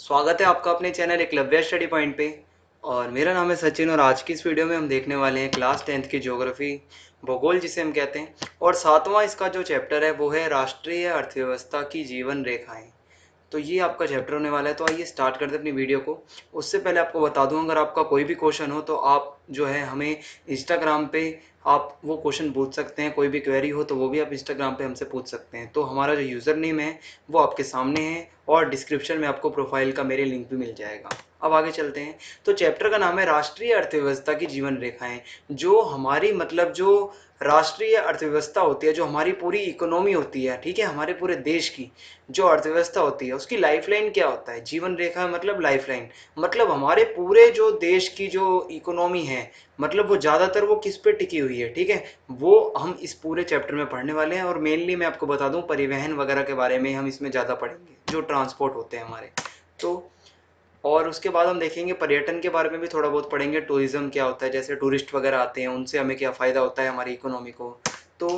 स्वागत है आपका अपने चैनल एकलव्य स्टडी पॉइंट पे। और मेरा नाम है सचिन और आज की इस वीडियो में हम देखने वाले हैं क्लास 10th की ज्योग्राफी भूगोल जिसे हम कहते हैं। और सातवां इसका जो चैप्टर है वो है राष्ट्रीय अर्थव्यवस्था की जीवन रेखाएं। तो ये आपका चैप्टर होने वाला है। तो आइए स्टार्ट करते हैं अपनी वीडियो को। उससे पहले आपको बता दूं, अगर आपका कोई भी क्वेश्चन हो तो आप जो है हमें इंस्टाग्राम पे आप वो क्वेश्चन पूछ सकते हैं। कोई भी क्वेरी हो तो वो भी आप इंस्टाग्राम पे हमसे पूछ सकते हैं। तो हमारा जो यूज़र नेम है वो आपके सामने है और डिस्क्रिप्शन में आपको प्रोफाइल का मेरे लिंक भी मिल जाएगा। अब आगे चलते हैं। तो चैप्टर का नाम है राष्ट्रीय अर्थव्यवस्था की जीवन रेखाएं। जो हमारी मतलब जो राष्ट्रीय अर्थव्यवस्था होती है, जो हमारी पूरी इकोनॉमी होती है, ठीक है, हमारे पूरे देश की जो अर्थव्यवस्था होती है उसकी लाइफलाइन क्या होता है। जीवन रेखा मतलब लाइफलाइन, मतलब हमारे पूरे जो देश की जो इकोनॉमी है, मतलब वो ज़्यादातर वो किस पे टिकी हुई है, ठीक है। वो हम इस पूरे चैप्टर में पढ़ने वाले हैं। और मेनली मैं आपको बता दूं परिवहन वगैरह के बारे में हम इसमें ज़्यादा पढ़ेंगे, जो ट्रांसपोर्ट होते हैं हमारे। तो और उसके बाद हम देखेंगे पर्यटन के बारे में भी थोड़ा बहुत पढ़ेंगे। टूरिज्म क्या होता है, जैसे टूरिस्ट वगैरह आते हैं उनसे हमें क्या फ़ायदा होता है हमारी इकोनॉमी को। तो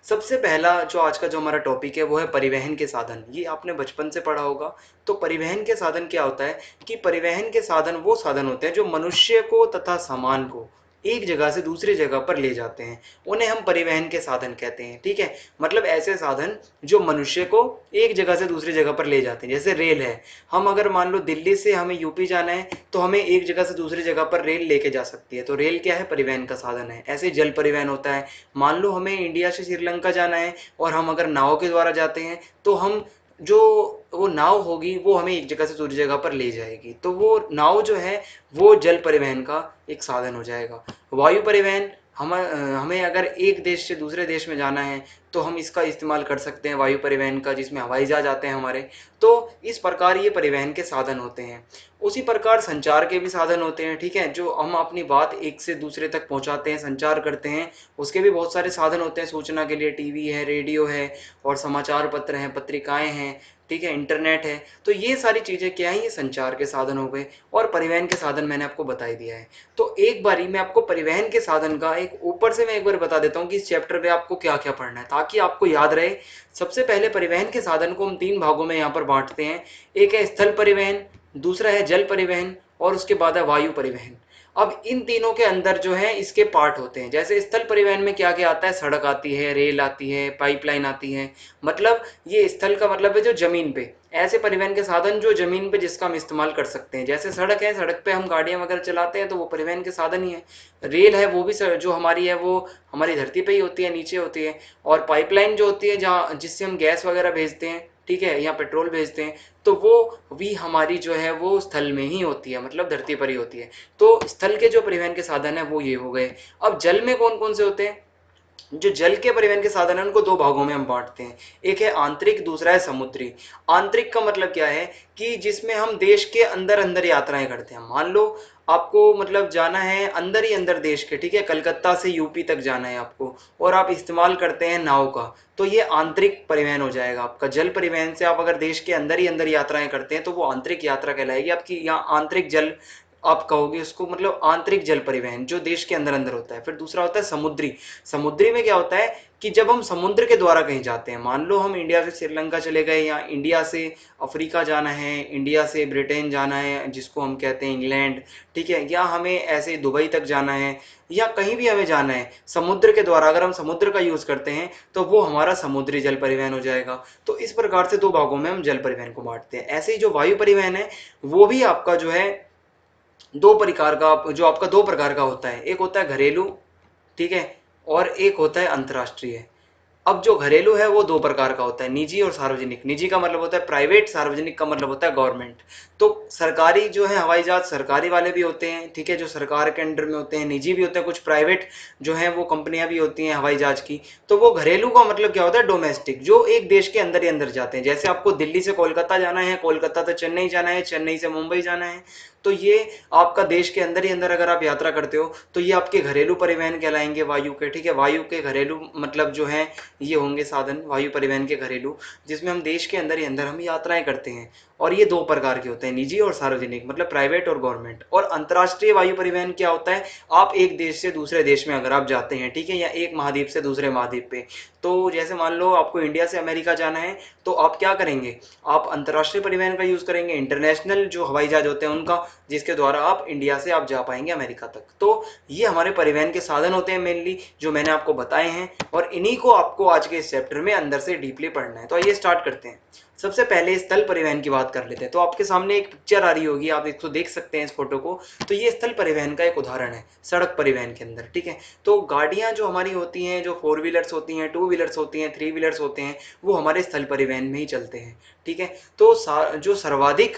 सबसे पहला जो आज का जो हमारा टॉपिक है वो है परिवहन के साधन। ये आपने बचपन से पढ़ा होगा। तो परिवहन के साधन क्या होता है कि परिवहन के साधन वो साधन होते हैं जो मनुष्य को तथा सामान को एक जगह से दूसरी जगह पर ले जाते हैं। उन्हें हम परिवहन के साधन कहते हैं, ठीक है। मतलब ऐसे साधन जो मनुष्य को एक जगह से दूसरी जगह पर ले जाते हैं। जैसे रेल है, हम अगर मान लो दिल्ली से हमें यूपी जाना है तो हमें एक जगह से दूसरी जगह पर रेल लेके जा सकती है। तो रेल क्या है, परिवहन का साधन है। ऐसे जल परिवहन होता है। मान लो हमें इंडिया से श्रीलंका जाना है और हम अगर नाव के द्वारा जाते हैं तो हम जो वो नाव होगी वो हमें एक जगह से दूसरी जगह पर ले जाएगी। तो वो नाव जो है वो जल परिवहन का एक साधन हो जाएगा। वायु परिवहन, हमें अगर एक देश से दूसरे देश में जाना है तो हम इसका इस्तेमाल कर सकते हैं वायु परिवहन का, जिसमें हवाई जहाज आते हैं हमारे। तो इस प्रकार ये परिवहन के साधन होते हैं। उसी प्रकार संचार के भी साधन होते हैं, ठीक है, जो हम अपनी बात एक से दूसरे तक पहुंचाते हैं, संचार करते हैं। उसके भी बहुत सारे साधन होते हैं सूचना के लिए। टीवी है, रेडियो है और समाचार पत्र हैं, पत्रिकाएं हैं, ठीक है, इंटरनेट है। तो ये सारी चीज़ें क्या है, ये संचार के साधन हो गए। और परिवहन के साधन मैंने आपको बता ही दिया है। तो एक बारी मैं आपको परिवहन के साधन का एक ऊपर से मैं एक बार बता देता हूँ कि इस चैप्टर में आपको क्या क्या पढ़ना है ताकि आपको याद रहे। सबसे पहले परिवहन के साधन को हम तीन भागों में यहाँ पर बांटते हैं। एक है स्थल परिवहन, दूसरा है जल परिवहन और उसके बाद है वायु परिवहन। अब इन तीनों के अंदर जो है इसके पार्ट होते हैं। जैसे स्थल परिवहन में क्या क्या आता है, सड़क आती है, रेल आती है, पाइपलाइन आती है। मतलब ये स्थल का मतलब है जो जमीन पे, ऐसे परिवहन के साधन जो जमीन पे जिसका हम इस्तेमाल कर सकते हैं। जैसे सड़क है, सड़क पे हम गाड़ियां वगैरह चलाते हैं तो वो परिवहन के साधन ही है। रेल है वो भी जो हमारी है वो हमारी धरती पे ही होती है, नीचे होती है। और पाइपलाइन जो होती है जहाँ जिससे हम गैस वगैरह भेजते हैं, ठीक है, या पेट्रोल भेजते हैं, तो वो भी हमारी जो है वो स्थल में ही होती है, मतलब धरती पर ही होती है। तो स्थल के जो परिवहन के साधन है वो ये हो गए। अब जल में कौन कौन से होते हैं। जो जल के परिवहन के साधन है उनको दो भागों में हम बांटते हैं। एक है आंतरिक, दूसरा है समुद्री। आंतरिक का मतलब क्या है कि जिसमें हम देश के अंदर अंदर यात्राएं करते हैं। मान लो आपको मतलब जाना है अंदर ही अंदर देश के, ठीक है, कलकत्ता से यूपी तक जाना है आपको, और आप इस्तेमाल करते हैं नाव का, तो ये आंतरिक परिवहन हो जाएगा आपका। जल परिवहन से आप अगर देश के अंदर ही अंदर यात्राएं करते हैं तो वो आंतरिक यात्रा कहलाएगी आपकी। यहाँ आंतरिक जल आप कहोगे उसको, मतलब आंतरिक जल परिवहन जो देश के अंदर अंदर होता है। फिर दूसरा होता है समुद्री। समुद्री में क्या होता है कि जब हम समुद्र के द्वारा कहीं जाते हैं, मान लो हम इंडिया से श्रीलंका चले गए, या इंडिया से अफ्रीका जाना है, इंडिया से ब्रिटेन जाना है जिसको हम कहते हैं इंग्लैंड, ठीक है, या हमें ऐसे दुबई तक जाना है, या कहीं भी हमें जाना है समुद्र के द्वारा, अगर हम समुद्र का यूज करते हैं तो वो हमारा समुद्री जल परिवहन हो जाएगा। तो इस प्रकार से दो भागों में हम जल परिवहन को बांटते हैं। ऐसे ही जो वायु परिवहन है वो भी आपका जो है दो प्रकार का, जो आपका दो प्रकार का होता है। एक होता है घरेलू, ठीक है, और एक होता है अंतर्राष्ट्रीय। अब जो घरेलू है वो दो प्रकार का होता है, निजी और सार्वजनिक। निजी का मतलब होता है प्राइवेट, सार्वजनिक का मतलब होता है गवर्नमेंट। तो सरकारी जो है हवाई जहाज सरकारी वाले भी होते हैं, ठीक है, जो सरकार के अंडर में होते हैं। निजी भी होते हैं, कुछ प्राइवेट जो है वो कंपनियां भी होती हैं हवाई जहाज की। तो वो घरेलू का मतलब क्या होता है, डोमेस्टिक, जो एक देश के अंदर ही अंदर जाते हैं। जैसे आपको दिल्ली से कोलकाता जाना है, कोलकाता से चेन्नई जाना है, चेन्नई से मुंबई जाना है, तो ये आपका देश के अंदर ही अंदर अगर आप यात्रा करते हो तो ये आपके घरेलू परिवहन कहलाएंगे, वायु के, ठीक है। वायु के घरेलू मतलब जो है ये होंगे साधन वायु परिवहन के घरेलू, जिसमें हम देश के अंदर ही अंदर हम यात्राएं करते हैं। और ये दो प्रकार के होते हैं, निजी और सार्वजनिक, मतलब प्राइवेट और गवर्नमेंट। और अंतर्राष्ट्रीय वायु परिवहन क्या होता है, आप एक देश से दूसरे देश में अगर आप जाते हैं, ठीक है, या एक महाद्वीप से दूसरे महाद्वीप पे, तो जैसे मान लो आपको इंडिया से अमेरिका जाना है, तो आप क्या करेंगे, आप अंतर्राष्ट्रीय परिवहन का यूज़ करेंगे, इंटरनेशनल जो हवाई जहाज होते हैं उनका, जिसके द्वारा आप इंडिया से आप जा पाएंगे अमेरिका तक। तो ये हमारे परिवहन के साधन होते हैं मेनली, जो मैंने आपको बताए हैं, और इन्हीं को आपको आज के इस चैप्टर में अंदर से डीपली पढ़ना है। तो आइए स्टार्ट करते हैं। सबसे पहले स्थल परिवहन की बात कर लेते हैं। तो आपके सामने एक पिक्चर आ रही होगी, आप इसको देख सकते हैं इस फोटो को। तो ये स्थल परिवहन का एक उदाहरण है सड़क परिवहन के अंदर, ठीक है। तो गाड़ियां जो हमारी होती हैं, जो 4 व्हीलर्स होती हैं, 2 व्हीलर्स होती हैं, 3 व्हीलर्स होते हैं, वो हमारे स्थल परिवहन में ही चलते हैं, ठीक है। तो जो सर्वाधिक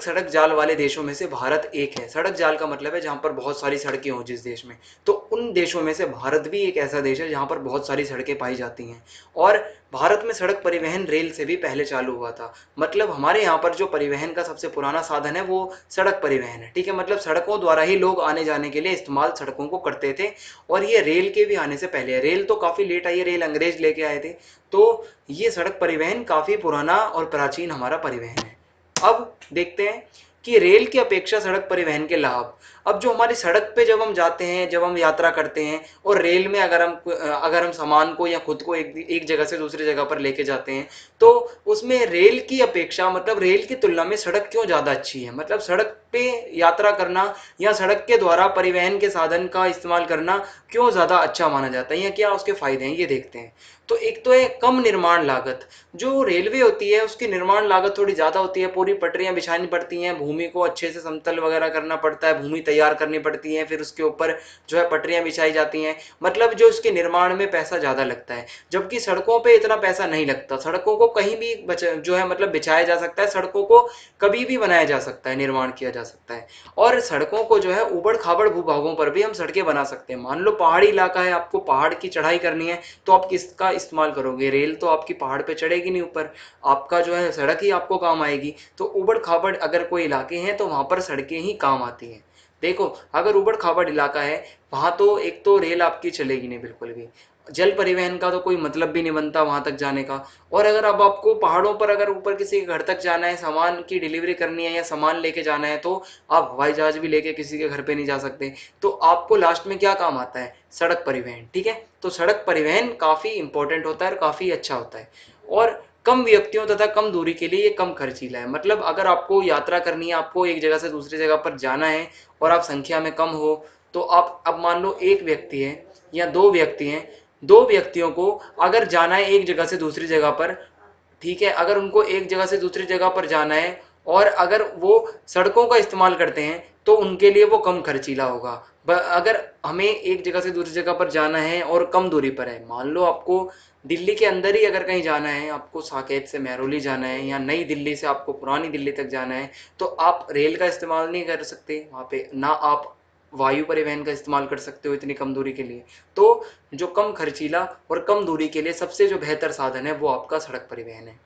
सड़क जाल वाले देशों में से भारत एक है। सड़क जाल का मतलब है जहां पर बहुत सारी सड़कें हों जिस देश में, तो उन देशों में से भारत भी एक ऐसा देश है जहां पर बहुत सारी सड़कें पाई जाती हैं। और भारत में सड़क परिवहन रेल से भी पहले चालू हुआ था। मतलब हमारे यहाँ पर जो परिवहन का सबसे पुराना साधन है वो सड़क परिवहन है, ठीक है। मतलब सड़कों द्वारा ही लोग आने जाने के लिए इस्तेमाल सड़कों को करते थे, और ये रेल के भी आने से पहले है। रेल तो काफ़ी लेट आई है, रेल अंग्रेज लेके आए थे। तो ये सड़क परिवहन काफ़ी पुराना और प्राचीन हमारा परिवहन है। अब देखते हैं कि रेल की अपेक्षा सड़क परिवहन के लाभ। अब जो हमारी सड़क पे जब हम जाते हैं, जब हम यात्रा करते हैं, और रेल में अगर हम सामान को या खुद को एक जगह से दूसरी जगह पर लेके जाते हैं, तो उसमें रेल की अपेक्षा, मतलब रेल की तुलना में सड़क क्यों ज़्यादा अच्छी है। मतलब सड़क पे यात्रा करना या सड़क के द्वारा परिवहन के साधन का इस्तेमाल करना क्यों ज़्यादा अच्छा माना जाता है, या क्या उसके फायदे हैं, ये देखते हैं। तो एक तो है कम निर्माण लागत। जो रेलवे होती है उसकी निर्माण लागत थोड़ी ज़्यादा होती है। पूरी पटरियां बिछानी पड़ती हैं, भूमि को अच्छे से समतल वगैरह करना पड़ता है, भूमि तैयार करनी पड़ती है, फिर उसके ऊपर जो है पटरियां बिछाई जाती हैं। मतलब जो इसके निर्माण में पैसा ज़्यादा लगता है, जबकि सड़कों पे इतना पैसा नहीं लगता। सड़कों को कहीं भी जो है मतलब बिछाया जा सकता है, सड़कों को कभी भी बनाया जा सकता है, निर्माण किया जा सकता है। और सड़कों को जो है ऊबड़ खाबड़ भूभागों पर भी हम सड़कें बना सकते हैं। मान लो पहाड़ी इलाका है, आपको पहाड़ की चढ़ाई करनी है, तो आप किसका इस्तेमाल करोगे? रेल तो आपकी पहाड़ पे चढ़ेगी नहीं ऊपर, आपका जो है सड़क ही आपको काम आएगी। तो ऊबड़ खाबड़ अगर कोई इलाके हैं तो वहां पर सड़कें ही काम आती हैं। देखो, अगर ऊबड़ खाबड़ इलाका है, वहां तो एक तो रेल आपकी चलेगी नहीं बिल्कुल भी, जल परिवहन का तो कोई मतलब भी नहीं बनता वहां तक जाने का। और अगर अब आपको पहाड़ों पर अगर ऊपर किसी के घर तक जाना है, सामान की डिलीवरी करनी है या सामान लेके जाना है, तो आप हवाई जहाज भी लेके किसी के घर पे नहीं जा सकते। तो आपको लास्ट में क्या काम आता है? सड़क परिवहन, ठीक है। तो सड़क परिवहन काफी इंपॉर्टेंट होता है और काफी अच्छा होता है, और कम व्यक्तियों तथा कम दूरी के लिए ये कम खर्चीला है। मतलब अगर आपको यात्रा करनी है, आपको एक जगह से दूसरी जगह पर जाना है, और आप संख्या में कम हो, तो आप अब मान लो एक व्यक्ति है या दो व्यक्ति हैं, दो व्यक्तियों को अगर जाना है एक जगह से दूसरी जगह पर, ठीक है, अगर उनको एक जगह से दूसरी जगह पर जाना है और अगर वो सड़कों का इस्तेमाल करते हैं, तो उनके लिए वो कम खर्चीला होगा। अगर हमें एक जगह से दूसरी जगह पर जाना है और कम दूरी पर है, मान लो आपको दिल्ली के अंदर ही अगर कहीं जाना है, आपको साकेत से महरौली जाना है या नई दिल्ली से आपको पुरानी दिल्ली तक जाना है, तो आप रेल का इस्तेमाल नहीं कर सकते वहाँ पे, ना आप वायु परिवहन का इस्तेमाल कर सकते हो इतनी कम दूरी के लिए। तो जो कम खर्चीला और कम दूरी के लिए सबसे जो बेहतर साधन है वो आपका सड़क परिवहन है।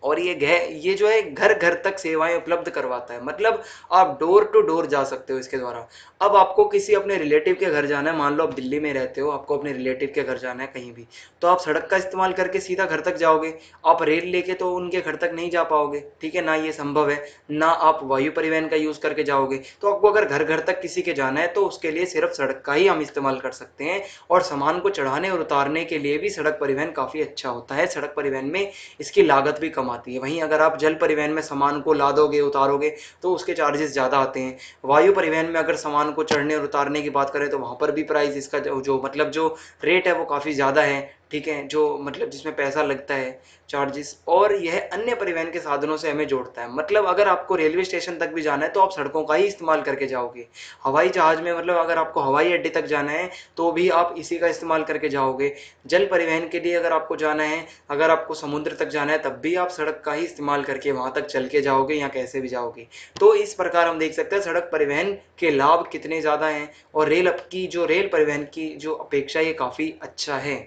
और ये जो है घर घर तक सेवाएं उपलब्ध करवाता है। मतलब आप डोर टू डोर जा सकते हो इसके द्वारा। अब आपको किसी अपने रिलेटिव के घर जाना है, मान लो आप दिल्ली में रहते हो, आपको अपने रिलेटिव के घर जाना है कहीं भी, तो आप सड़क का इस्तेमाल करके सीधा घर तक जाओगे। आप रेल लेके तो उनके घर तक नहीं जा पाओगे, ठीक है, ना ये संभव है। ना आप वायु परिवहन का यूज करके जाओगे। तो आपको अगर घर घर तक किसी के जाना है, तो उसके लिए सिर्फ सड़क का ही हम इस्तेमाल कर सकते हैं। और सामान को चढ़ाने और उतारने के लिए भी सड़क परिवहन काफी अच्छा होता है। सड़क परिवहन में इसकी लागत भी कम आती है। वहीं अगर आप जल परिवहन में सामान को लादोगे उतारोगे, तो उसके चार्जेस ज़्यादा आते हैं। वायु परिवहन में अगर सामान को चढ़ने और उतारने की बात करें, तो वहाँ पर भी प्राइस इसका मतलब जो रेट है वो काफ़ी ज़्यादा है, ठीक है, जो मतलब जिसमें पैसा लगता है, चार्जेस। और यह अन्य परिवहन के साधनों से हमें जोड़ता है। मतलब अगर आपको रेलवे स्टेशन तक भी जाना है, तो आप सड़कों का ही इस्तेमाल करके जाओगे। हवाई जहाज में मतलब अगर आपको हवाई अड्डे तक जाना है, तो भी आप इसी का इस्तेमाल करके जाओगे। जल परिवहन के लिए अगर आपको जाना है, अगर आपको समुद्र तक जाना है, तब भी आप सड़क का ही इस्तेमाल करके वहां तक चल के जाओगे या कैसे भी जाओगे। तो इस प्रकार हम देख सकते हैं सड़क परिवहन के लाभ कितने ज़्यादा हैं, और रेल परिवहन की जो अपेक्षा ये काफ़ी अच्छा है।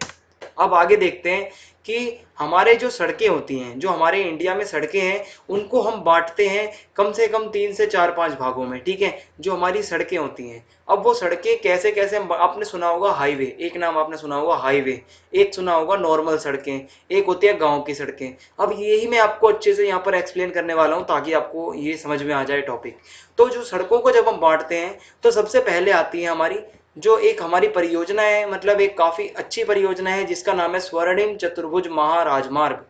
अब आगे देखते हैं कि हमारे जो सड़कें होती हैं, जो हमारे इंडिया में सड़कें हैं, उनको हम बांटते हैं कम से कम 3 से 4-5 भागों में, ठीक है। जो हमारी सड़कें होती हैं, अब वो सड़कें कैसे कैसे आपने सुना होगा हाईवे, एक नाम आपने सुना होगा हाईवे, एक सुना होगा नॉर्मल सड़कें, एक होती है गांव की सड़कें। अब यही मैं आपको अच्छे से यहाँ पर एक्सप्लेन करने वाला हूँ, ताकि आपको ये समझ में आ जाए टॉपिक। तो जो सड़कों को जब हम बांटते हैं, तो सबसे पहले आती है हमारी जो एक हमारी परियोजना है, मतलब एक काफ़ी अच्छी परियोजना है जिसका नाम है स्वर्णिम चतुर्भुज महाराजमार्ग।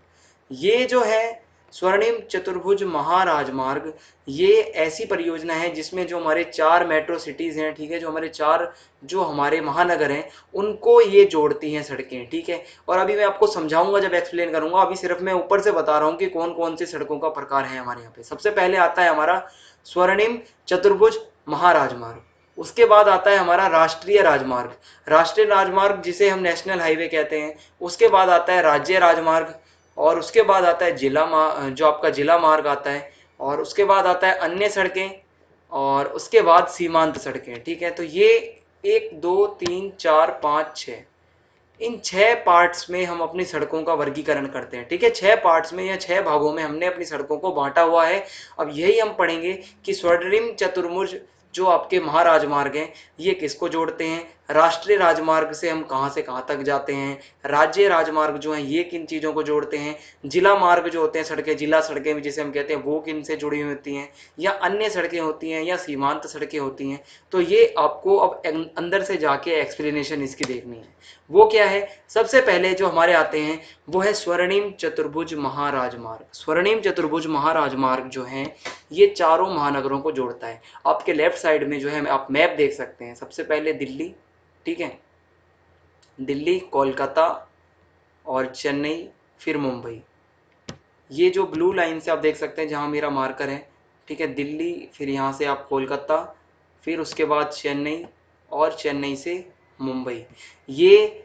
ये जो है स्वर्णिम चतुर्भुज महाराजमार्ग, ये ऐसी परियोजना है जिसमें जो हमारे 4 मेट्रो सिटीज़ हैं, ठीक है, जो हमारे 4 जो हमारे महानगर हैं उनको ये जोड़ती हैं सड़कें, ठीक है। और अभी मैं आपको समझाऊंगा जब एक्सप्लेन करूंगा, अभी सिर्फ मैं ऊपर से बता रहा हूँ कि कौन कौन सी सड़कों का प्रकार है हमारे यहाँ पे। सबसे पहले आता है हमारा स्वर्णिम चतुर्भुज महाराजमार्ग, उसके बाद आता है हमारा राष्ट्रीय राजमार्ग, राष्ट्रीय राजमार्ग जिसे हम नेशनल हाईवे कहते हैं, उसके बाद आता है राज्य राजमार्ग, और उसके बाद आता है जो आपका जिला मार्ग आता है, और उसके बाद आता है अन्य सड़कें, और उसके बाद सीमांत सड़कें, ठीक है। तो ये 1 2 3 4 5 6, इन 6 पार्ट्स में हम अपनी सड़कों का वर्गीकरण करते हैं, ठीक है। 6 पार्ट्स में या 6 भागों में हमने अपनी सड़कों को बांटा हुआ है। अब यही हम पढ़ेंगे कि स्वर्णिम चतुर्भुज जो आपके महाराजमार्ग हैं ये किसको जोड़ते हैं, राष्ट्रीय राजमार्ग से हम कहाँ से कहाँ तक जाते हैं, राज्य राजमार्ग जो हैं ये किन चीज़ों को जोड़ते हैं, जिला मार्ग जो होते हैं सड़कें, जिला सड़कें जिसे हम कहते हैं, वो किन से जुड़ी हुई होती हैं, या अन्य सड़कें होती हैं, या सीमांत सड़कें होती हैं। तो ये आपको अब अंदर से जाके एक्सप्लेनेशन इसकी देखनी है। वो क्या है, सबसे पहले जो हमारे आते हैं वो है स्वर्णिम चतुर्भुज महाराजमार्ग। स्वर्णिम चतुर्भुज महाराजमार्ग जो है ये चारों महानगरों को जोड़ता है। आपके लेफ्ट साइड में जो है आप मैप देख सकते हैं, सबसे पहले दिल्ली, ठीक है, दिल्ली, कोलकाता और चेन्नई, फिर मुंबई। ये जो ब्लू लाइन से आप देख सकते हैं जहां मेरा मार्कर है, ठीक है, दिल्ली, फिर यहाँ से आप कोलकाता, फिर उसके बाद चेन्नई, और चेन्नई से मुंबई। ये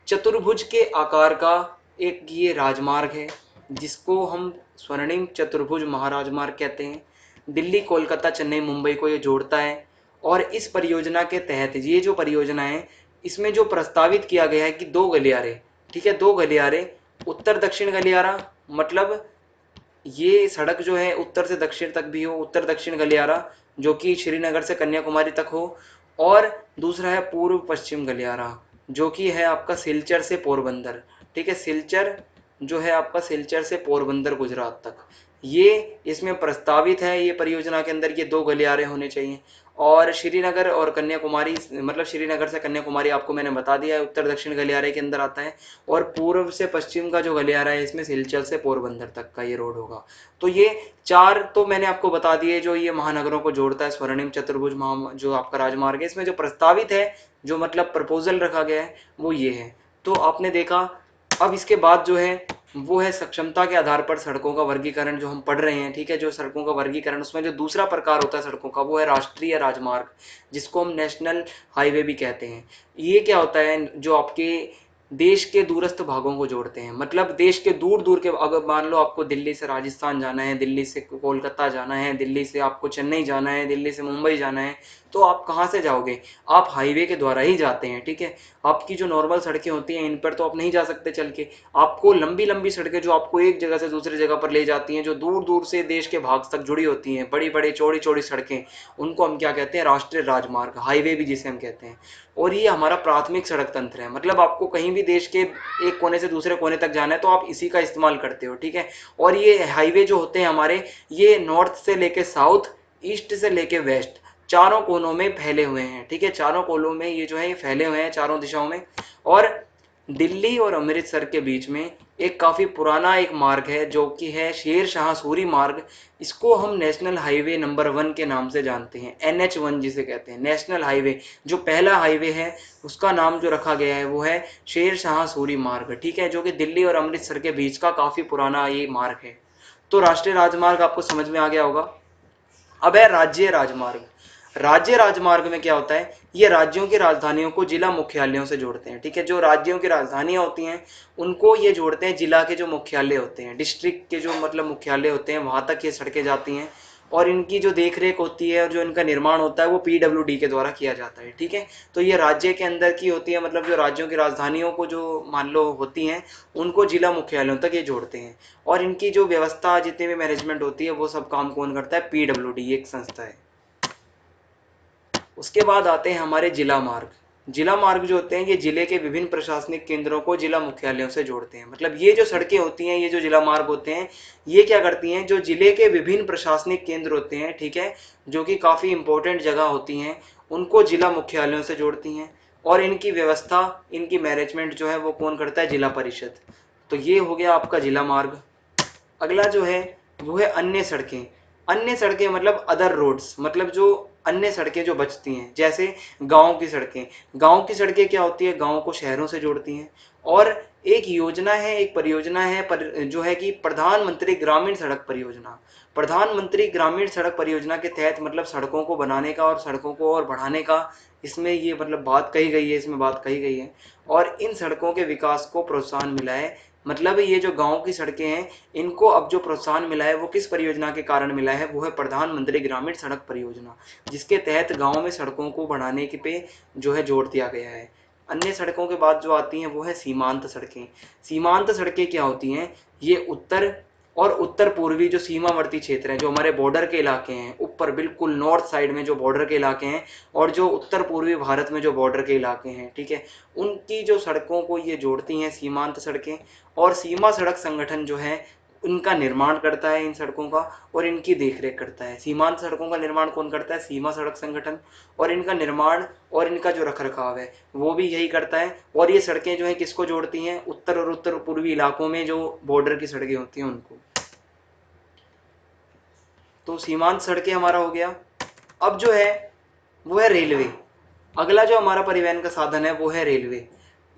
चतुर्भुज के आकार का एक ये राजमार्ग है जिसको हम स्वर्णिम चतुर्भुज महाराजमार्ग कहते हैं। दिल्ली, कोलकाता, चेन्नई, मुंबई को ये जोड़ता है। और इस परियोजना के तहत ये जो परियोजना है इसमें जो प्रस्तावित किया गया है कि 2 गलियारे, ठीक है, 2 गलियारे, उत्तर दक्षिण गलियारा, मतलब ये सड़क जो है उत्तर से दक्षिण तक भी हो, उत्तर दक्षिण गलियारा जो कि श्रीनगर से कन्याकुमारी तक हो, और दूसरा है पूर्व पश्चिम गलियारा जो कि है आपका सिलचर से पोरबंदर, ठीक है, सिलचर जो है आपका सिलचर से पोरबंदर गुजरात तक। ये इसमें प्रस्तावित है, ये परियोजना के अंदर ये 2 गलियारे होने चाहिए। और श्रीनगर और कन्याकुमारी, मतलब श्रीनगर से कन्याकुमारी आपको मैंने बता दिया है उत्तर दक्षिण गलियारे के अंदर आता है। और पूर्व से पश्चिम का जो गलियारा है इसमें सिलचर से पोरबंदर तक का ये रोड होगा। तो ये 4 तो मैंने आपको बता दिए जो ये महानगरों को जोड़ता है स्वर्णिम चतुर्भुज जो आपका राजमार्ग है। इसमें जो प्रस्तावित है, जो मतलब प्रपोजल रखा गया है वो ये है। तो आपने देखा। अब इसके बाद जो है वो है सक्षमता के आधार पर सड़कों का वर्गीकरण जो हम पढ़ रहे हैं, ठीक है, जो सड़कों का वर्गीकरण, उसमें जो दूसरा प्रकार होता है सड़कों का वो है राष्ट्रीय राजमार्ग, जिसको हम नेशनल हाईवे भी कहते हैं। ये क्या होता है, जो आपके देश के दूरस्थ भागों को जोड़ते हैं, मतलब देश के दूर दूर के, अगर मान लो आपको दिल्ली से राजस्थान जाना है, दिल्ली से कोलकाता जाना है, दिल्ली से आपको चेन्नई जाना है, दिल्ली से मुंबई जाना है, तो आप कहाँ से जाओगे, आप हाईवे के द्वारा ही जाते हैं, ठीक है। आपकी जो नॉर्मल सड़कें होती हैं इन पर तो आप नहीं जा सकते चल के, आपको लंबी लंबी सड़कें जो आपको एक जगह से दूसरी जगह पर ले जाती हैं, जो दूर दूर से देश के भाग तक जुड़ी होती हैं, बड़ी बड़ी चौड़ी चौड़ी सड़कें, उनको हम क्या कहते हैं, राष्ट्रीय राजमार्ग, हाईवे भी जिसे हम कहते हैं। और ये हमारा प्राथमिक सड़क तंत्र है, मतलब आपको कहीं भी देश के एक कोने से दूसरे कोने तक जाना है तो आप इसी का इस्तेमाल करते हो, ठीक है। और ये हाईवे जो होते हैं हमारे, ये नॉर्थ से लेके साउथ, ईस्ट से लेके वेस्ट, चारों कोनों में फैले हुए हैं, ठीक है, चारों कोनों में ये जो है फैले हुए हैं चारों दिशाओं में। और दिल्ली और अमृतसर के बीच में एक काफ़ी पुराना एक मार्ग है जो कि है शेर शाह सूरी मार्ग। इसको हम नेशनल हाईवे नंबर 1 के नाम से जानते हैं, NH1 जिसे कहते हैं, नेशनल हाईवे। जो पहला हाईवे है उसका नाम जो रखा गया है वो है शेर शाह सूरी मार्ग, ठीक है, जो कि दिल्ली और अमृतसर के बीच का काफ़ी पुराना ये मार्ग है। तो राष्ट्रीय राजमार्ग आपको समझ में आ गया होगा। अब है राज्य राजमार्ग। राज्य राजमार्ग में क्या होता है, ये राज्यों की राजधानियों को जिला मुख्यालयों से जोड़ते हैं, ठीक है, जो राज्यों की राजधानियां होती हैं उनको ये जोड़ते हैं जिला के जो मुख्यालय होते हैं, डिस्ट्रिक्ट के जो मतलब मुख्यालय होते हैं वहां तक ये सड़कें जाती हैं। और इनकी जो देख रेख होती है और जो इनका निर्माण होता है वो PWD के द्वारा किया जाता है, ठीक है। तो ये राज्य के अंदर की होती है, मतलब जो राज्यों की राजधानियों को जो मान लो होती हैं उनको जिला मुख्यालयों तक ये जोड़ते हैं। और इनकी जो व्यवस्था जितनी भी मैनेजमेंट होती है वो सब काम कौन करता है, PWD एक संस्था है। उसके बाद आते हैं हमारे जिला मार्ग। जिला मार्ग जो होते हैं ये जिले के विभिन्न प्रशासनिक केंद्रों को जिला मुख्यालयों से जोड़ते हैं, मतलब ये जो सड़कें होती हैं, ये जो जिला मार्ग होते हैं, ये क्या करती हैं, जो जिले के विभिन्न प्रशासनिक केंद्र होते हैं, ठीक है, जो कि काफ़ी इंपॉर्टेंट जगह होती हैं, उनको जिला मुख्यालयों से जोड़ती हैं, और इनकी व्यवस्था, इनकी मैनेजमेंट जो है वो कौन करता है, जिला परिषद। तो ये हो गया आपका जिला मार्ग। अगला जो है वो है अन्य सड़कें। अन्य सड़कें मतलब अदर रोड्स, मतलब जो अन्य सड़कें जो बचती हैं, जैसे गांव की सड़कें। गांव की सड़कें क्या होती है, गांव को शहरों से जोड़ती हैं। और एक योजना है, एक परियोजना है जो है कि प्रधानमंत्री ग्रामीण सड़क परियोजना। प्रधानमंत्री ग्रामीण सड़क परियोजना के तहत मतलब सड़कों को बनाने का और सड़कों को और बढ़ाने का इसमें ये मतलब बात कही गई है, इसमें बात कही गई है। और इन सड़कों के विकास को प्रोत्साहन मिला है। मतलब ये जो गांव की सड़कें हैं, इनको अब जो प्रोत्साहन मिला है वो किस परियोजना के कारण मिला है, वो है प्रधानमंत्री ग्रामीण सड़क परियोजना, जिसके तहत गांव में सड़कों को बढ़ाने के पे जो है जोर दिया गया है। अन्य सड़कों के बाद जो आती हैं वो है सीमांत सड़कें। सीमांत सड़कें क्या होती हैं, ये उत्तर और उत्तर पूर्वी जो सीमावर्ती क्षेत्र हैं, जो हमारे बॉर्डर के इलाके हैं, ऊपर बिल्कुल नॉर्थ साइड में जो बॉर्डर के इलाके हैं, और जो उत्तर पूर्वी भारत में जो बॉर्डर के इलाके हैं, ठीक है, उनकी जो सड़कों को ये जोड़ती हैं सीमांत सड़कें। और सीमा सड़क संगठन जो है इनका निर्माण करता है, इन सड़कों का, और इनकी देखरेख करता है। सीमांत सड़कों का निर्माण कौन करता है, सीमा सड़क संगठन। और इनका निर्माण और इनका जो रखरखाव है वो भी यही करता है। और ये सड़कें जो है किसको जोड़ती हैं, उत्तर और उत्तर पूर्वी इलाकों में जो बॉर्डर की सड़कें होती हैं उनको। तो सीमांत सड़कें हमारा हो गया। अब जो है वो है रेलवे। अगला जो हमारा परिवहन का साधन है वो है रेलवे।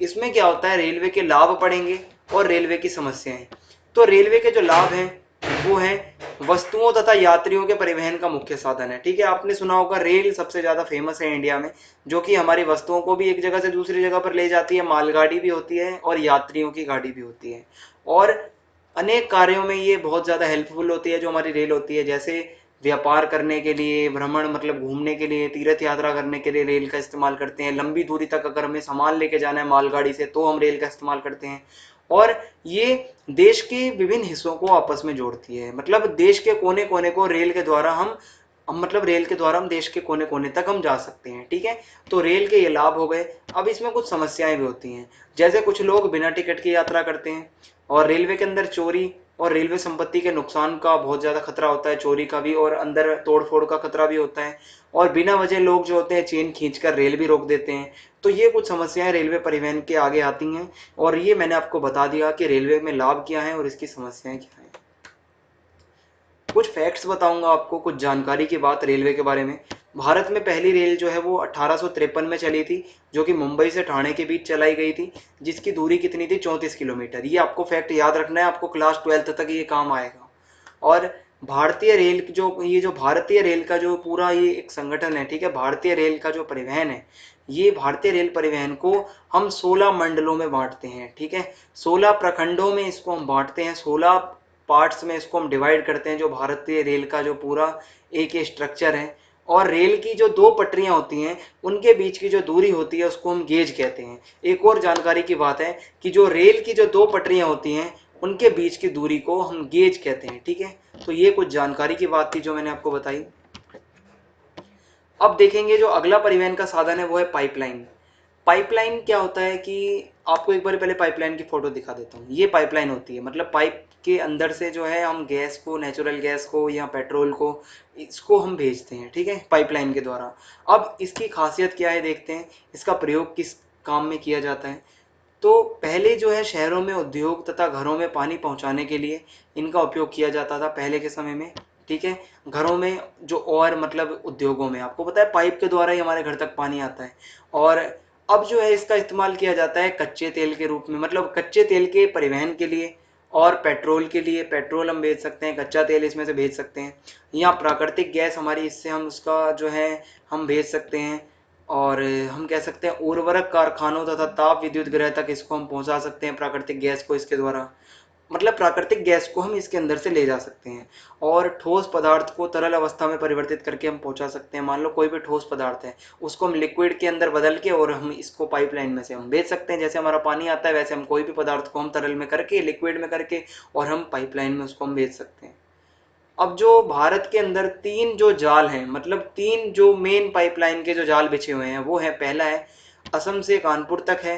इसमें क्या होता है, रेलवे के लाभ पढ़ेंगे और रेलवे की समस्याएं। तो रेलवे के जो लाभ हैं वो है वस्तुओं तथा यात्रियों के परिवहन का मुख्य साधन है। ठीक है, आपने सुना होगा रेल सबसे ज्यादा फेमस है इंडिया में, जो कि हमारी वस्तुओं को भी एक जगह से दूसरी जगह पर ले जाती है। मालगाड़ी भी होती है और यात्रियों की गाड़ी भी होती है, और अनेक कार्यों में ये बहुत ज़्यादा हेल्पफुल होती है जो हमारी रेल होती है। जैसे व्यापार करने के लिए, भ्रमण मतलब घूमने के लिए, तीर्थ यात्रा करने के लिए रेल का इस्तेमाल करते हैं। लंबी दूरी तक अगर हमें सामान लेके जाना है मालगाड़ी से तो हम रेल का इस्तेमाल करते हैं। और ये देश के विभिन्न हिस्सों को आपस में जोड़ती है, मतलब देश के कोने कोने को रेल के द्वारा हम मतलब रेल के द्वारा हम देश के कोने कोने तक हम जा सकते हैं। ठीक है, तो रेल के ये लाभ हो गए। अब इसमें कुछ समस्याएं भी होती हैं, जैसे कुछ लोग बिना टिकट की यात्रा करते हैं, और रेलवे के अंदर चोरी और रेलवे संपत्ति के नुकसान का बहुत ज्यादा खतरा होता है, चोरी का भी, और अंदर तोड़फोड़ का खतरा भी होता है। और बिना वजह लोग जो होते हैं चेन खींचकर रेल भी रोक देते हैं। तो ये कुछ समस्याएं रेलवे परिवहन के आगे आती हैं, और ये मैंने आपको बता दिया कि रेलवे में लाभ क्या है और इसकी समस्याएं क्या है। कुछ फैक्ट्स बताऊंगा आपको, कुछ जानकारी की बात रेलवे के बारे में। भारत में पहली रेल जो है वो 1853 में चली थी, जो कि मुंबई से ठाणे के बीच चलाई गई थी, जिसकी दूरी कितनी थी, 34 किलोमीटर। ये आपको फैक्ट याद रखना है, आपको क्लास 12th तक ये काम आएगा। और भारतीय रेल जो भारतीय रेल का जो पूरा ये एक संगठन है, ठीक है, भारतीय रेल का जो परिवहन है, ये भारतीय रेल परिवहन को हम 16 मंडलों में बांटते हैं। ठीक है, 16 प्रखंडों में इसको हम बांटते हैं, 16 पार्ट्स में इसको हम डिवाइड करते हैं, जो भारतीय रेल का जो पूरा एक स्ट्रक्चर है। और रेल की जो दो पटरियां होती हैं उनके बीच की जो दूरी होती है उसको हम गेज कहते हैं। एक और जानकारी की बात है कि जो रेल की जो दो पटरियां होती हैं उनके बीच की दूरी को हम गेज कहते हैं। ठीक है, तो ये कुछ जानकारी की बात थी जो मैंने आपको बताई। अब देखेंगे जो अगला परिवहन का साधन है वो है पाइपलाइन। पाइपलाइन क्या होता है कि आपको एक बार पहले पाइपलाइन की फोटो दिखा देता हूँ। ये पाइपलाइन होती है, मतलब पाइप के अंदर से जो है हम गैस को, नेचुरल गैस को या पेट्रोल को, इसको हम भेजते हैं। ठीक है, पाइपलाइन के द्वारा। अब इसकी खासियत क्या है देखते हैं, इसका प्रयोग किस काम में किया जाता है। तो पहले जो है शहरों में उद्योग तथा घरों में पानी पहुंचाने के लिए इनका उपयोग किया जाता था पहले के समय में। ठीक है, घरों में जो, और मतलब उद्योगों में आपको पता है पाइप के द्वारा ही हमारे घर तक पानी आता है। और अब जो है इसका इस्तेमाल किया जाता है कच्चे तेल के रूप में, मतलब कच्चे तेल के परिवहन के लिए, और पेट्रोल के लिए, पेट्रोल हम भेज सकते हैं, कच्चा तेल इसमें से भेज सकते हैं, या प्राकृतिक गैस हमारी, इससे हम उसका जो है हम भेज सकते हैं। और हम कह सकते हैं उर्वरक कारखानों तथा ताप विद्युत गृह तक इसको हम पहुंचा सकते हैं, प्राकृतिक गैस को इसके द्वारा, मतलब प्राकृतिक गैस को हम इसके अंदर से ले जा सकते हैं। और ठोस पदार्थ को तरल अवस्था में परिवर्तित करके हम पहुंचा सकते हैं। मान लो कोई भी ठोस पदार्थ है, उसको हम लिक्विड के अंदर बदल के और हम इसको पाइपलाइन में से हम भेज सकते हैं। जैसे हमारा पानी आता है वैसे हम कोई भी पदार्थ को हम तरल में करके, लिक्विड में करके, और हम पाइपलाइन में उसको हम भेज सकते हैं। अब जो भारत के अंदर तीन जो जाल हैं, मतलब तीन जो मेन पाइपलाइन के जो जाल बिछे हुए हैं वो है, पहला है असम से कानपुर तक है,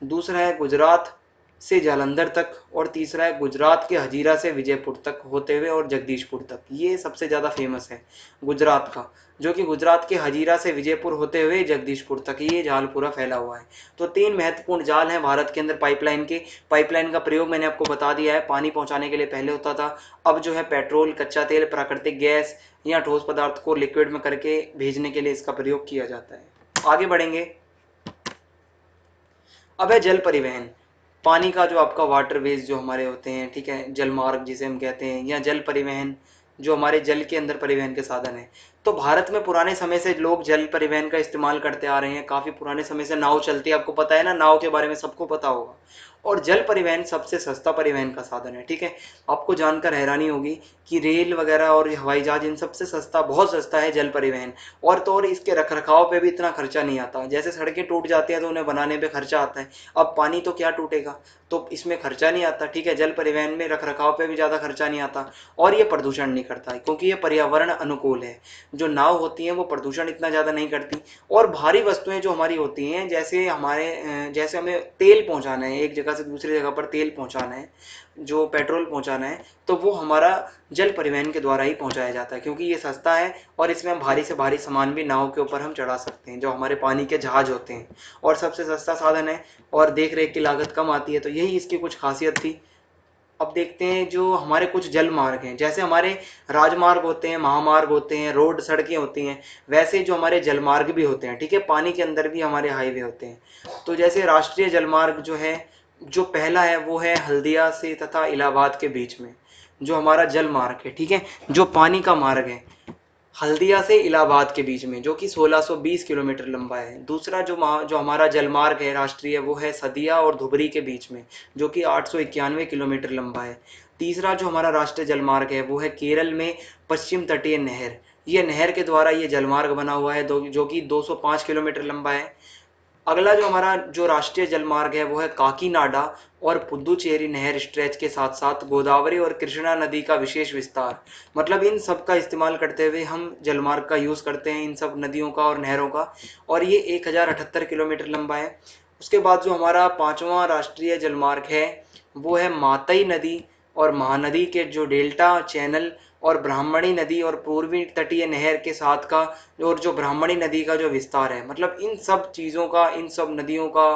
दूसरा है गुजरात से जालंधर तक, और तीसरा है गुजरात के हजीरा से विजयपुर तक होते हुए और जगदीशपुर तक। ये सबसे ज़्यादा फेमस है गुजरात का, जो कि गुजरात के हजीरा से विजयपुर होते हुए जगदीशपुर तक ये जाल पूरा फैला हुआ है। तो 3 महत्वपूर्ण जाल हैं भारत के अंदर पाइपलाइन के। पाइपलाइन का प्रयोग मैंने आपको बता दिया है, पानी पहुंचाने के लिए पहले होता था, अब जो है पेट्रोल, कच्चा तेल, प्राकृतिक गैस या ठोस पदार्थ को लिक्विड में करके भेजने के लिए इसका प्रयोग किया जाता है। आगे बढ़ेंगे। अब है जल परिवहन। पानी का जो आपका वाटरवेज जो हमारे होते हैं, ठीक है, जलमार्ग जिसे हम कहते हैं, या जल परिवहन जो हमारे जल के अंदर परिवहन के साधन है। तो भारत में पुराने समय से लोग जल परिवहन का इस्तेमाल करते आ रहे हैं। काफी पुराने समय से नाव चलती है, आपको पता है ना, नाव के बारे में सबको पता होगा। और जल परिवहन सबसे सस्ता परिवहन का साधन है, ठीक है। आपको जानकर हैरानी होगी कि रेल वगैरह और हवाई जहाज इन सबसे सस्ता, बहुत सस्ता है जल परिवहन। और तो और इसके रख रखाव पे भी इतना खर्चा नहीं आता। जैसे सड़कें टूट जाती हैं तो उन्हें बनाने पे खर्चा आता है, अब पानी तो क्या टूटेगा, तो इसमें खर्चा नहीं आता, ठीक है। जल परिवहन में रख रखाव पे भी ज़्यादा खर्चा नहीं आता, और ये प्रदूषण नहीं करता है क्योंकि ये पर्यावरण अनुकूल है। जो नाव होती हैं वो प्रदूषण इतना ज़्यादा नहीं करती। और भारी वस्तुएं जो हमारी होती हैं, जैसे जैसे हमें तेल पहुंचाना है, एक जगह से दूसरी जगह पर तेल पहुंचाना है, जो पेट्रोल पहुंचाना है, तो वो हमारा जल परिवहन के द्वारा ही पहुंचाया जाता है, क्योंकि ये सस्ता है और इसमें हम भारी से भारी सामान भी नाव के ऊपर हम चढ़ा सकते हैं, जो हमारे पानी के जहाज होते हैं, और सबसे सस्ता साधन है और देख रेख की लागत कम आती है। तो यही इसकी कुछ खासियत थी। अब देखते हैं जो हमारे कुछ जल मार्ग हैं। जैसे हमारे राजमार्ग होते हैं, महामार्ग होते हैं, रोड सड़कें होती हैं, वैसे जो हमारे जलमार्ग भी होते हैं, ठीक है, पानी के अंदर भी हमारे हाईवे होते हैं। तो जैसे राष्ट्रीय जलमार्ग जो है, जो पहला है वो है हल्दिया से तथा इलाहाबाद के बीच में, जो हमारा जल मार्ग है, ठीक है, जो पानी का मार्ग है, हल्दिया से इलाहाबाद के बीच में, जो कि 1620 किलोमीटर लंबा है। दूसरा जो हमारा जलमार्ग है राष्ट्रीय, वो है सदिया और धुबरी के बीच में, जो कि 891 किलोमीटर लंबा है। तीसरा जो हमारा राष्ट्रीय जलमार्ग है वो है केरल में पश्चिम तटीय नहर, ये नहर के द्वारा ये जलमार्ग बना हुआ है, जो कि 205 किलोमीटर लंबा है। अगला जो हमारा जो राष्ट्रीय जलमार्ग है वो है काकीनाडा और पुदुचेरी नहर स्ट्रेच के साथ साथ गोदावरी और कृष्णा नदी का विशेष विस्तार। मतलब इन सब का इस्तेमाल करते हुए हम जलमार्ग का यूज़ करते हैं, इन सब नदियों का और नहरों का, और ये 1078 किलोमीटर लंबा है। उसके बाद जो हमारा पांचवा राष्ट्रीय जलमार्ग है वो है मातई नदी और महानदी के जो डेल्टा चैनल, और ब्राह्मणी नदी और पूर्वी तटीय नहर के साथ का, और जो ब्राह्मणी नदी का जो विस्तार है। मतलब इन सब चीज़ों का, इन सब नदियों का,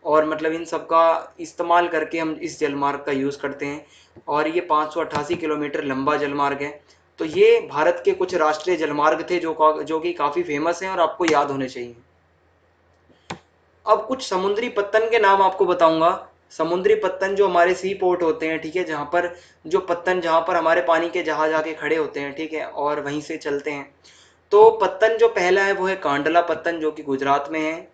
और मतलब इन सब का इस्तेमाल करके हम इस जलमार्ग का यूज़ करते हैं, और ये 588 किलोमीटर लंबा जलमार्ग है। तो ये भारत के कुछ राष्ट्रीय जलमार्ग थे जो कि काफ़ी फेमस हैं और आपको याद होने चाहिए। अब कुछ समुद्री पत्तन के नाम आपको बताऊंगा। समुद्री पत्तन जो हमारे सी पोर्ट होते हैं, ठीक है, जहाँ पर जो पत्तन, जहाँ पर हमारे पानी के जहाज आके खड़े होते हैं, ठीक है, और वहीं से चलते हैं। तो पत्तन जो पहला है वो है कांडला पत्तन, जो कि गुजरात में है।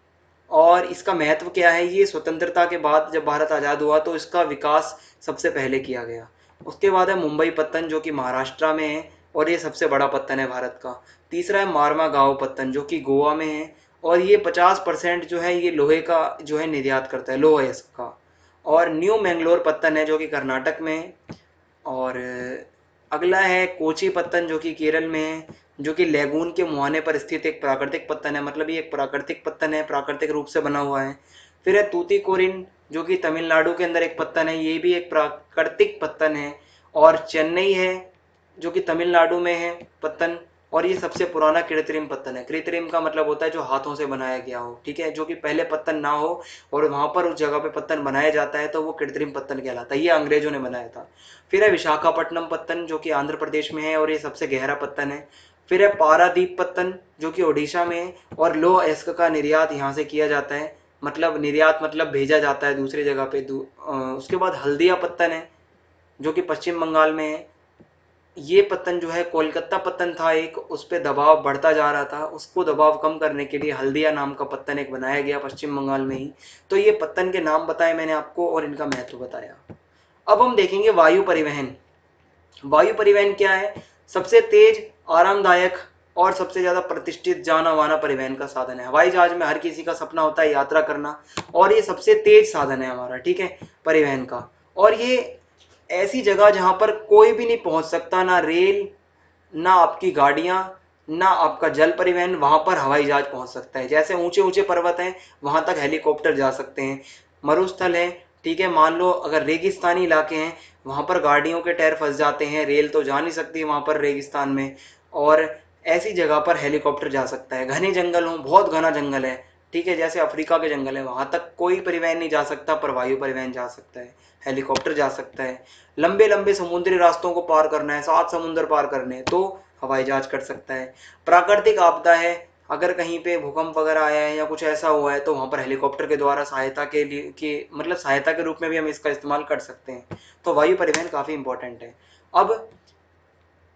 और इसका महत्व क्या है, ये स्वतंत्रता के बाद जब भारत आज़ाद हुआ तो इसका विकास सबसे पहले किया गया। उसके बाद है मुंबई पत्तन, जो कि महाराष्ट्र में है, और ये सबसे बड़ा पत्तन है भारत का। तीसरा है मारमा गांव पत्तन, जो कि गोवा में है, और ये 50% जो है ये लोहे का जो है निर्यात करता है, लोहा है इसका। और न्यू मैंगलोर पत्तन है जो कि कर्नाटक में है। और अगला है कोची पत्तन, जो कि केरल में है, जो कि लेगून के मुहाने पर स्थित एक प्राकृतिक पत्तन है। मतलब ये एक प्राकृतिक पत्तन है, प्राकृतिक रूप से बना हुआ है। फिर है तूतीकोरिन, जो कि तमिलनाडु के अंदर एक पत्तन है, ये भी एक प्राकृतिक पत्तन है। और चेन्नई है, जो कि तमिलनाडु में है पत्तन, और ये सबसे पुराना कृत्रिम पत्तन है। कृत्रिम का मतलब होता है जो हाथों से बनाया गया हो, ठीक है, जो कि पहले पत्तन ना हो और वहां पर उस जगह पे पत्तन बनाया जाता है, तो वो कृत्रिम पत्तन कहलाता है। ये अंग्रेजों ने बनाया था। फिर है विशाखापट्टनम पत्तन, जो कि आंध्र प्रदेश में है, और ये सबसे गहरा पत्तन है। फिर है पारादीप पत्तन, जो कि ओडिशा में है, और लोह अयस्क का निर्यात यहाँ से किया जाता है। मतलब निर्यात मतलब भेजा जाता है दूसरी जगह पे। उसके बाद हल्दिया पत्तन है, जो कि पश्चिम बंगाल में है। ये पत्तन जो है, कोलकाता पत्तन था एक, उस पर दबाव बढ़ता जा रहा था, उसको दबाव कम करने के लिए हल्दिया नाम का पत्तन एक बनाया गया पश्चिम बंगाल में ही। तो ये पत्तन के नाम बताए मैंने आपको और इनका महत्व बताया। अब हम देखेंगे वायु परिवहन। वायु परिवहन क्या है? सबसे तेज, आरामदायक और सबसे ज्यादा प्रतिष्ठित जाना माना परिवहन का साधन है। हवाई जहाज में हर किसी का सपना होता है यात्रा करना, और ये सबसे तेज साधन है हमारा, ठीक है, परिवहन का। और ये ऐसी जगह जहां पर कोई भी नहीं पहुंच सकता, ना रेल, ना आपकी गाड़ियां, ना आपका जल परिवहन, वहां पर हवाई जहाज पहुंच सकता है। जैसे ऊंचे ऊंचे पर्वत हैं, वहां तक हेलीकॉप्टर जा सकते हैं। मरुस्थल है, ठीक है, मान लो अगर रेगिस्तानी इलाके हैं, वहाँ पर गाड़ियों के टायर फंस जाते हैं, रेल तो जा नहीं सकती वहाँ पर रेगिस्तान में, और ऐसी जगह पर हेलीकॉप्टर जा सकता है। घने जंगल हों, बहुत घना जंगल है, ठीक है, जैसे अफ्रीका के जंगल है, वहाँ तक कोई परिवहन नहीं जा सकता, पर वायु परिवहन जा सकता है, हेलीकॉप्टर जा सकता है। लंबे लंबे समुद्री रास्तों को पार करना है, 7 समुंदर पार करने हैं, तो हवाई जहाज कर सकता है। प्राकृतिक आपदा है, अगर कहीं पे भूकंप वगैरह आया है या कुछ ऐसा हुआ है, तो वहाँ पर हेलीकॉप्टर के द्वारा सहायता के लिए कि मतलब सहायता के रूप में भी हम इसका इस्तेमाल कर सकते हैं। तो वायु परिवहन काफ़ी इंपॉर्टेंट है। अब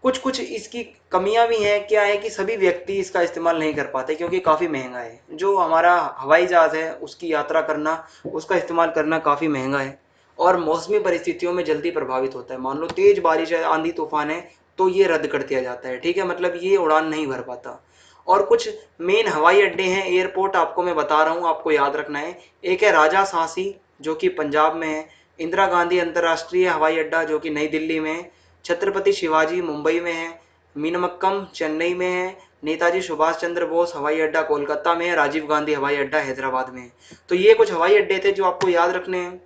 कुछ कुछ इसकी कमियां भी हैं, क्या है कि सभी व्यक्ति इसका इस्तेमाल नहीं कर पाते क्योंकि काफ़ी महंगा है। जो हमारा हवाई जहाज़ है उसकी यात्रा करना, उसका इस्तेमाल करना काफ़ी महंगा है, और मौसमी परिस्थितियों में जल्दी प्रभावित होता है। मान लो तेज बारिश है, आंधी तूफान है, तो ये रद्द कर दिया जाता है, ठीक है, मतलब ये उड़ान नहीं भर पाता। और कुछ मेन हवाई अड्डे हैं, एयरपोर्ट आपको मैं बता रहा हूँ, आपको याद रखना है। एक है राजा सांसी जो कि पंजाब में है, इंदिरा गांधी अंतर्राष्ट्रीय हवाई अड्डा जो कि नई दिल्ली में है, छत्रपति शिवाजी मुंबई में है, मीनमक्कम चेन्नई में है, नेताजी सुभाष चंद्र बोस हवाई अड्डा कोलकाता में है, राजीव गांधी हवाई अड्डा हैदराबाद में है। तो ये कुछ हवाई अड्डे थे जो आपको याद रखने हैं।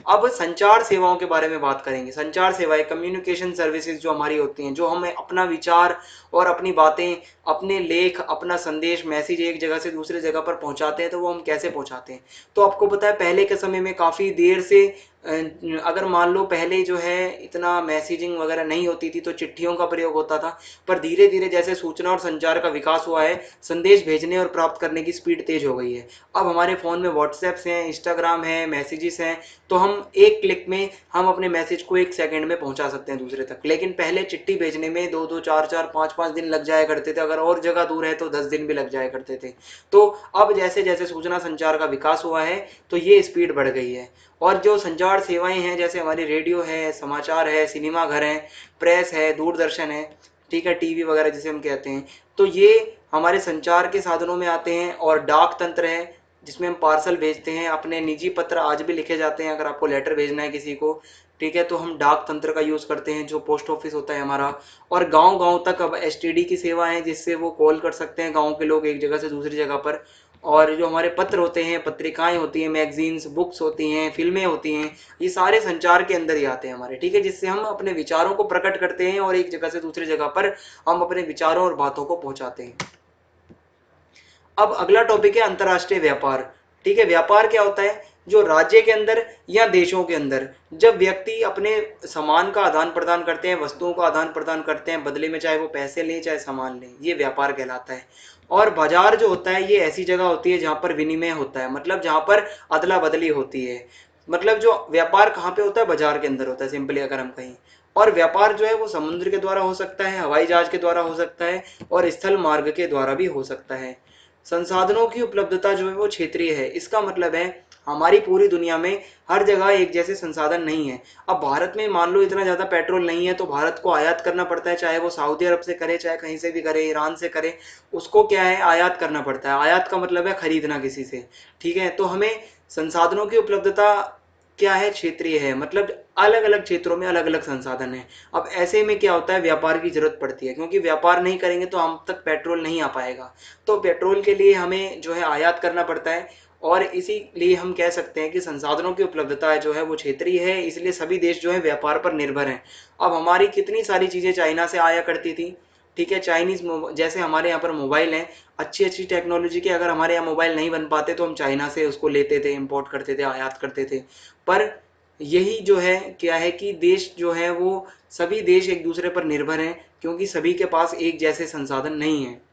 अब संचार सेवाओं के बारे में बात करेंगे। संचार सेवाएं, कम्युनिकेशन सर्विसेज जो हमारी होती हैं, जो हमें अपना विचार और अपनी बातें, अपने लेख, अपना संदेश, मैसेज एक जगह से दूसरे जगह पर पहुंचाते हैं, तो वो हम कैसे पहुंचाते हैं। तो आपको पता है पहले के समय में काफ़ी देर से अगर मान लो पहले जो है इतना मैसेजिंग वगैरह नहीं होती थी, तो चिट्ठियों का प्रयोग होता था। पर धीरे धीरे जैसे सूचना और संचार का विकास हुआ है, संदेश भेजने और प्राप्त करने की स्पीड तेज हो गई है। अब हमारे फ़ोन में व्हाट्सएप्स हैं, इंस्टाग्राम है, मैसेजेस हैं, तो हम एक क्लिक में हम अपने मैसेज को 1 सेकंड में पहुंचा सकते हैं दूसरे तक। लेकिन पहले चिट्ठी भेजने में 2-2, 4-4, 5-5 दिन लग जाया करते थे, अगर और जगह दूर है तो 10 दिन भी लग जाया करते थे। तो अब जैसे जैसे सूचना संचार का विकास हुआ है, तो ये स्पीड बढ़ गई है। और जो संचार सेवाएं हैं, जैसे हमारी रेडियो है, समाचार है, सिनेमा घर है, प्रेस है, दूरदर्शन है, ठीक है, टीवी वगैरह जिसे हम कहते हैं, तो ये हमारे संचार के साधनों में आते हैं। और डाक तंत्र है, जिसमें हम पार्सल भेजते हैं, अपने निजी पत्र आज भी लिखे जाते हैं, अगर आपको लेटर भेजना है किसी को, ठीक है, तो हम डाक तंत्र का यूज़ करते हैं, जो पोस्ट ऑफिस होता है हमारा। और गांव गांव तक अब एसटीडी की सेवा है, जिससे वो कॉल कर सकते हैं गांव के लोग एक जगह से दूसरी जगह पर। और जो हमारे पत्र होते हैं, पत्रिकाएं होती हैं, मैगजीन्स, बुक्स होती हैं, फिल्में होती हैं, ये सारे संचार के अंदर ही आते हैं हमारे, ठीक है, जिससे हम अपने विचारों को प्रकट करते हैं और एक जगह से दूसरी जगह पर हम अपने विचारों और बातों को पहुंचाते हैं। अब अगला टॉपिक है अंतर्राष्ट्रीय व्यापार। ठीक है, व्यापार क्या होता है? जो राज्य के अंदर या देशों के अंदर जब व्यक्ति अपने सामान का आदान प्रदान करते हैं, वस्तुओं का आदान प्रदान करते हैं, बदले में चाहे वो पैसे लें चाहे सामान लें, ये व्यापार कहलाता है। और बाजार जो होता है, ये ऐसी जगह होती है जहाँ पर विनिमय होता है, मतलब जहाँ पर अदला बदली होती है। मतलब जो व्यापार कहाँ पे होता है? बाजार के अंदर होता है, सिंपली अगर हम कहें। और व्यापार जो है वो समुद्र के द्वारा हो सकता है, हवाई जहाज के द्वारा हो सकता है, और स्थल मार्ग के द्वारा भी हो सकता है। संसाधनों की उपलब्धता जो है वो क्षेत्रीय है। इसका मतलब है हमारी पूरी दुनिया में हर जगह एक जैसे संसाधन नहीं है। अब भारत में मान लो इतना ज़्यादा पेट्रोल नहीं है, तो भारत को आयात करना पड़ता है, चाहे वो सऊदी अरब से करे, चाहे कहीं से भी करे, ईरान से करे, उसको क्या है, आयात करना पड़ता है। आयात का मतलब है खरीदना किसी से, ठीक है। तो हमें संसाधनों की उपलब्धता क्या है? क्षेत्रीय है, मतलब अलग अलग क्षेत्रों में अलग अलग संसाधन है। अब ऐसे में क्या होता है, व्यापार की जरूरत पड़ती है, क्योंकि व्यापार नहीं करेंगे तो हम तक पेट्रोल नहीं आ पाएगा। तो पेट्रोल के लिए हमें जो है आयात करना पड़ता है, और इसीलिए हम कह सकते हैं कि संसाधनों की उपलब्धता जो है वो क्षेत्रीय है, इसलिए सभी देश जो है व्यापार पर निर्भर हैं। अब हमारी कितनी सारी चीज़ें चाइना से आया करती थी, ठीक है, चाइनीज जैसे हमारे यहाँ पर मोबाइल हैं, अच्छी अच्छी टेक्नोलॉजी के, अगर हमारे यहाँ मोबाइल नहीं बन पाते तो हम चाइना से उसको लेते थे, इंपोर्ट करते थे, आयात करते थे। पर यही जो है क्या है कि देश जो है वो सभी देश एक दूसरे पर निर्भर हैं, क्योंकि सभी के पास एक जैसे संसाधन नहीं है।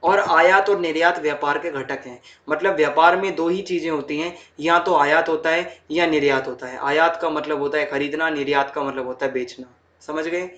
और आयात और निर्यात व्यापार के घटक हैं। मतलब व्यापार में दो ही चीजें होती हैं, या तो आयात होता है या निर्यात होता है। आयात का मतलब होता है खरीदना, निर्यात का मतलब होता है बेचना। समझ गए?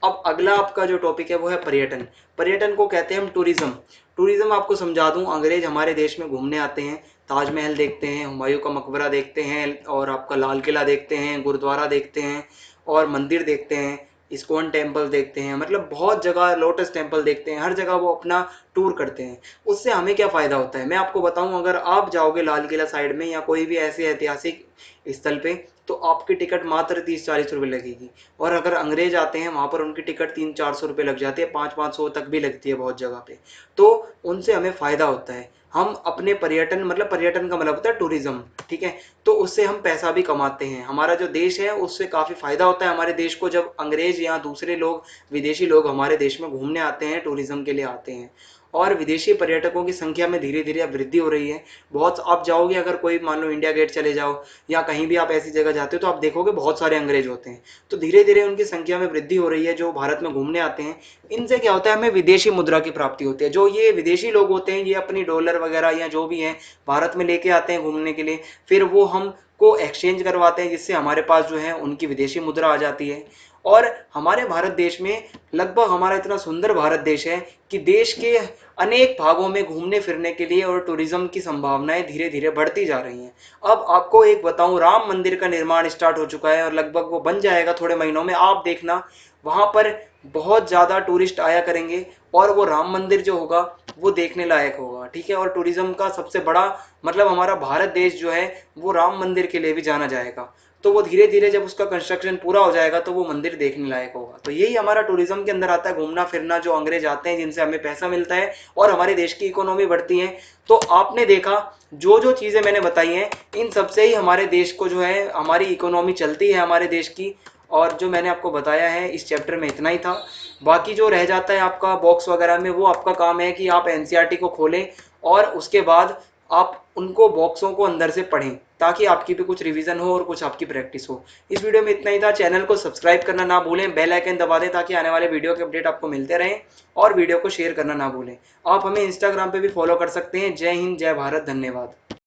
अब अगला आपका जो टॉपिक है वो है पर्यटन। पर्यटन को कहते हैं हम टूरिज्म। टूरिज्म आपको समझा दूं, अंग्रेज हमारे देश में घूमने आते हैं, ताजमहल देखते हैं, हुमायूं का मकबरा देखते हैं, और आपका लाल किला देखते हैं, गुरुद्वारा देखते हैं, और मंदिर देखते हैं, इस्कॉन टेम्पल देखते हैं, मतलब बहुत जगह, लोटस टेम्पल देखते हैं, हर जगह वो अपना टूर करते हैं। उससे हमें क्या फ़ायदा होता है मैं आपको बताऊं। अगर आप जाओगे लाल किला साइड में या कोई भी ऐसे ऐतिहासिक स्थल पे, तो आपकी टिकट मात्र 30-40 रुपये लगेगी। और अगर अंग्रेज आते हैं वहाँ पर उनकी टिकट 300-400 रुपये लग जाती है, 500-500 तक भी लगती है बहुत जगह पे। तो उनसे हमें फ़ायदा होता है, हम अपने पर्यटन मतलब पर्यटन का मतलब होता है टूरिज्म, ठीक है, तो उससे हम पैसा भी कमाते हैं, हमारा जो देश है उससे काफ़ी फ़ायदा होता है हमारे देश को, जब अंग्रेज या दूसरे लोग विदेशी लोग हमारे देश में घूमने आते हैं, टूरिज्म के लिए आते हैं। और विदेशी पर्यटकों की संख्या में धीरे धीरे अब वृद्धि हो रही है। बहुत आप जाओगे, अगर कोई मान लो इंडिया गेट चले जाओ या कहीं भी आप ऐसी जगह जाते हो तो आप देखोगे बहुत सारे अंग्रेज होते हैं। तो धीरे धीरे उनकी संख्या में वृद्धि हो रही है जो भारत में घूमने आते हैं। इनसे क्या होता है, हमें विदेशी मुद्रा की प्राप्ति होती है। जो ये विदेशी लोग होते हैं ये अपनी डॉलर वगैरह या जो भी है भारत में लेके आते हैं घूमने के लिए, फिर वो हम को एक्सचेंज करवाते हैं, जिससे हमारे पास जो है उनकी विदेशी मुद्रा आ जाती है। और हमारे भारत देश में लगभग, हमारा इतना सुंदर भारत देश है कि देश के अनेक भागों में घूमने फिरने के लिए और टूरिज्म की संभावनाएं धीरे धीरे बढ़ती जा रही हैं। अब आपको एक बताऊं, राम मंदिर का निर्माण स्टार्ट हो चुका है और लगभग वो बन जाएगा थोड़े महीनों में। आप देखना वहां पर बहुत ज़्यादा टूरिस्ट आया करेंगे और वो राम मंदिर जो होगा वो देखने लायक होगा, ठीक है। और टूरिज्म का सबसे बड़ा मतलब हमारा भारत देश जो है वो राम मंदिर के लिए भी जाना जाएगा। तो वो धीरे धीरे जब उसका कंस्ट्रक्शन पूरा हो जाएगा तो वो मंदिर देखने लायक होगा। तो यही हमारा टूरिज्म के अंदर आता है, घूमना फिरना। जो अंग्रेज आते हैं जिनसे हमें पैसा मिलता है और हमारे देश की इकोनॉमी बढ़ती है। तो आपने देखा जो जो चीज़ें मैंने बताई हैं इन सबसे ही हमारे देश को जो है, हमारी इकोनॉमी चलती है हमारे देश की। और जो मैंने आपको बताया है इस चैप्टर में इतना ही था। बाकी जो रह जाता है आपका बॉक्स वगैरह में, वो आपका काम है कि आप एनसीईआरटी को खोलें और उसके बाद आप उनको बॉक्सों को अंदर से पढ़ें, ताकि आपकी भी कुछ रिवीजन हो और कुछ आपकी प्रैक्टिस हो। इस वीडियो में इतना ही था। चैनल को सब्सक्राइब करना ना भूलें, बेल आइकन दबा दें ताकि आने वाले वीडियो के अपडेट आपको मिलते रहें। और वीडियो को शेयर करना ना भूलें। आप हमें इंस्टाग्राम पे भी फॉलो कर सकते हैं। जय हिंद, जय भारत, धन्यवाद।